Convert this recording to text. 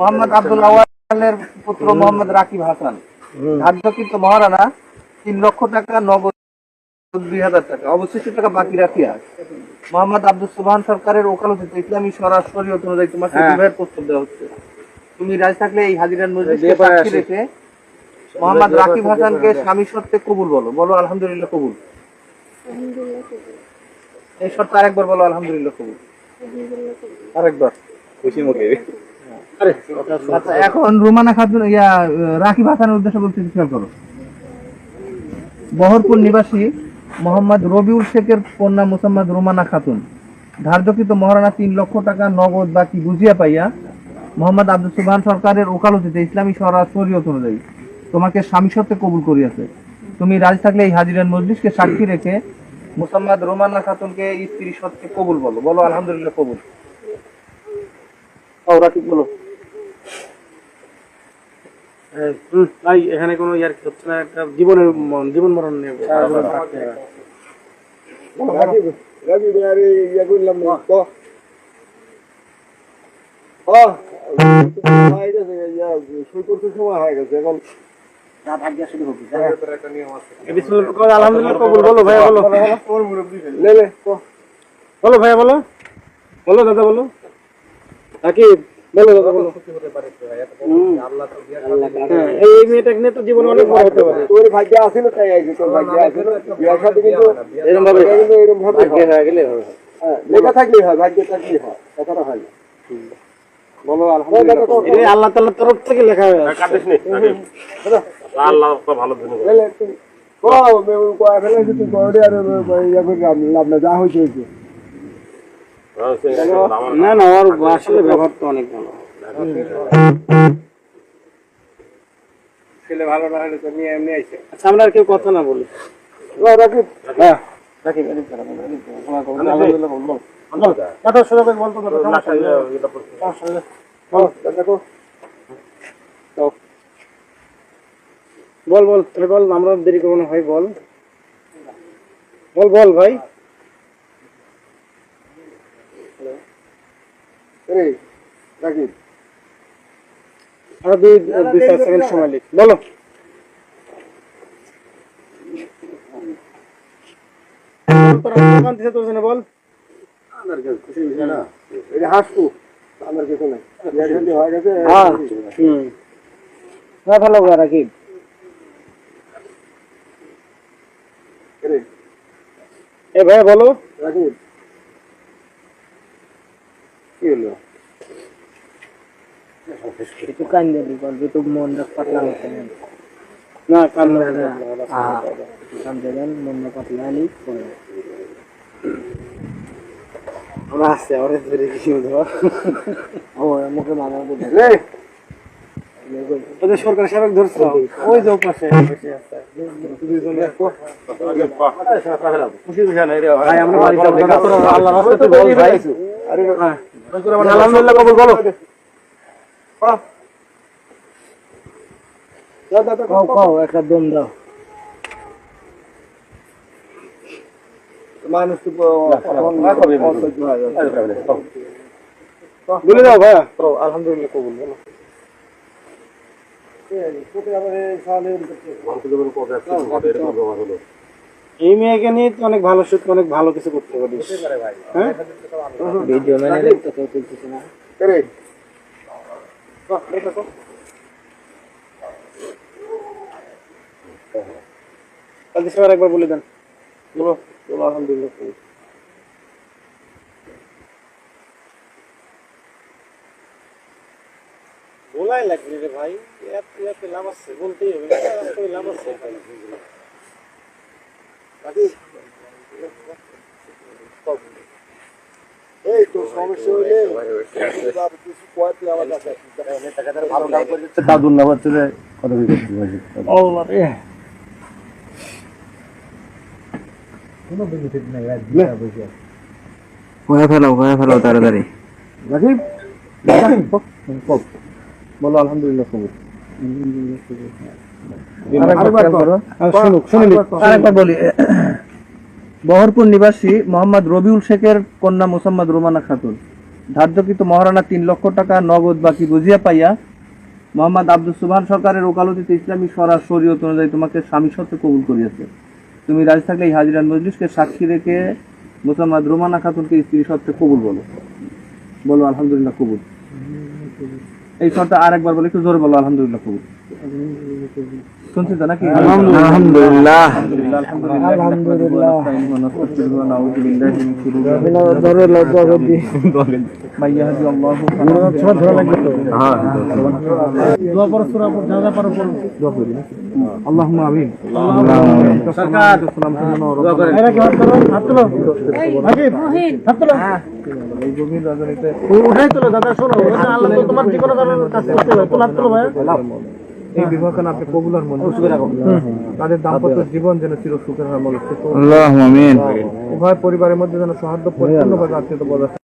মোহাম্মদ আব্দুল আওয়ালের পুত্র মোহাম্মদ রাকিব হাসান ধার্যকৃত মহারানা 3 লক্ষ টাকা নগদ 2000 টাকা অবশিষ্ট টাকা বাকি রাখিয়া মোহাম্মদ আব্দুল সুবহান সরকারের ওকালতিতে ইসলামী শরীয়ত অনুযায়ী তোমাকে বিবাহের প্রস্তাব দেওয়া হচ্ছে। তুমি রাজি থাকলে এই হাজিরান মজলিসকে সাক্ষী রেখে মোহাম্মদ রাকিব হাসানকে স্বামী শর্তে কবুল বলো। বলো আলহামদুলিল্লাহ কবুল। এই শর্ত আরেকবার বলো আলহামদুলিল্লাহ কবুল। আরেকবার খুশি মুখে। আচ্ছা এখন রুমানা খাতুন রাকিব হাসানের উদ্দেশ্যে বলতে খেয়াল করো। বহরপুর নিবাসী মোহাম্মদ রবিউল শেখের কন্যা মুসাম্মদ রুমানা খাতুন ধার্যকৃত মহারানা 3 লক্ষ টাকা নগদ বাকি বুঝিয়া পাইয়া মোহাম্মদ আব্দুল সুবহান সরকারের ওকালতিতে ইসলামী শরীয়ত অনুযায়ী তোমাকে স্বামী সত্ত্বে কবুল করিয়াছে। তুমি রাজি থাকলে এই হাজিরান মজলিসকে সাক্ষী রেখে মুসাম্মদ রুমানা খাতুনকে স্ত্রী সত্ত্বে কবুল বলো। বলো আলহামদুলিল্লাহ কবুল। রাকিব বলো। ভাই এখানে কোনো ইয়ার কি হচ্ছে না, একটা জীবন মরণ নিয়ে আলহামদুলিল্লাহ কবুল বলো ভাইয়া বলো। বলো ভাইয়া বলো। বলো দাদা বলো। রাকিব বলো দাদা বলো। এই মেয়েটাকে নিয়ে তো জীবন অনেক বড় হতে পারে। তোর ভাগ্য আছে না তাই আইছে, তোর ভাগ্য আছে না বিয়ার সাথে কিন্তু এরকম ভাবে ভাগ্য হয়ে গেলে হ্যাঁ লেখা থাকলে হয়, ভাগ্য থাকলে হয়, কথাটা হয় না। বলো আলহামদুলিল্লাহ। এই আল্লাহ তাআলার তরফ থেকে লেখা হয়ে আছে। কাটিস নি আল্লাহ তো ভালো দিন বলে তুই কয় ফেলে তুই করে আর ইয়া করে লাভ না, যা হইছে হইছে। না না ওর আসলে ব্যবহার তো অনেক ভালো। ছেলে ভালো না হলে তো নিয়ে এমনি আইছে। আচ্ছা আমরা আর কেউ কথা না বলি। রাকিব হ্যাঁ রাকিব এদিক করে আলহামদুলিল্লাহ বলবো। কথা শুরু করে বলতো দাদা সমস্যা নেই। বল দেখো তো বল বল তুই বল, আমরা দেরি করব না ভাই, বল বল বল ভাই। রে রাকিব আর 2 সেকেন্ড সময় লিখ, বলো। বল আমার কাছে খুশি হইছে না, এই হাসু আমার কাছে না ইয়ার যদি হয়ে গেছে। হ্যাঁ না ভালো করে রাকিব। রে এ ভাই বলো। রাকিব কি হলো? একটু কান দিবি বলবি তো মনটা পাতলা হচ্ছে না কান্না কান দেন মনটা পাতলা হলি করে আমরা আসছে ওরে ধরে কি দেবো। ও মুখে মানা দিবে রে ওদের সরকার সাবেক ধরছে ওই যে পাশে বসে আছে দুইজনে খুশি বুঝা নাই রে ভাই। আমরা বাড়ি যাব আল্লাহর রাস্তাতে বল ভাই। আরে আলহামদুলিল্লাহ কবুল বলো। দাদা কও একটা দম দাও। মানুষ তো বলে দাও ভাইয়া। আলহামদুলিল্লাহ কবুল বলো। এই মেয়েকে নিয়ে তো অনেক ভালো সত্যি অনেক ভালো কিছু করতে পারিস। হ্যাঁ ভিডিও বানালে তো কেউ তুলতেছে না। রে কালকে সবার একবার বলে দেন। বলো বলো আলহামদুলিল্লাহ কবুল। বলাই লাগবে রে ভাই, এত লাভ আছে বলতেই হবে, লাভ আছে। এই তো সমস্যা হইলে কিছু কয়েকটি আমার কাছে ভালো কাজ করে দিচ্ছে দাদুর নাম হচ্ছে কথা বলতে আল্লাহ রে কোনো বেনিফিট নাই আর দিশা বসে কয়া ফেলো তাড়াতাড়ি। রাকিব বলো আলহামদুলিল্লাহ কবুল। আরেকবার বলি। বহরপুর নিবাসী মোহাম্মদ রবিউল শেখের কন্যা মুসাম্মদ রুমানা খাতুন ধার্যকৃত মহারানা 3 লক্ষ টাকা নগদ বাকি বুঝিয়া পাইয়া মোহাম্মদ আব্দুস সুবহান সরকারের ওকালতিতে ইসলামী শরিয়ত অনুযায়ী তোমাকে স্বামী সত্ত্বে কবুল করিয়াছে। তুমি রাজি থাকলে এই হাজিরান মজলিসকে সাক্ষী রেখে মুসাম্মাদ রোমানা খাতুনকে স্ত্রী সত্ত্বে কবুল বলো। বলো আলহামদুলিল্লাহ কবুল। এই শর্তটা আরেকবার বলে, একটু জোরে বলো আলহামদুলিল্লাহ কবুল। শুনছি তো নাকি? আলহামদুলিল্লাহ। আলহামদুলিল্লাহ। নাউযু বিল্লাহি মিন শুরুরি মাই ইয়াহদিল্লাহু আল্লাহুম্মা আমিন। সরকার দোয়া করেন। এই গভীর রজনীতে উঠাই তোলো দাদা, শোনো আল্লাহ তো তোমার যে কোনো ধরনের কাজ করতে হবে, তোলা তোলো ভাই। এই বিবাহকে আপনি কবুল আর মঞ্জুর করে রাখুন। তাদের দাম্পত্য জীবন যেন চির সুখের হয়, আল্লাহুম্মা আমিন। উভয় পরিবারের মধ্যে যেন সৌহার্দ্য পরিপূর্ণভাবে আত্মীয়তা বজায়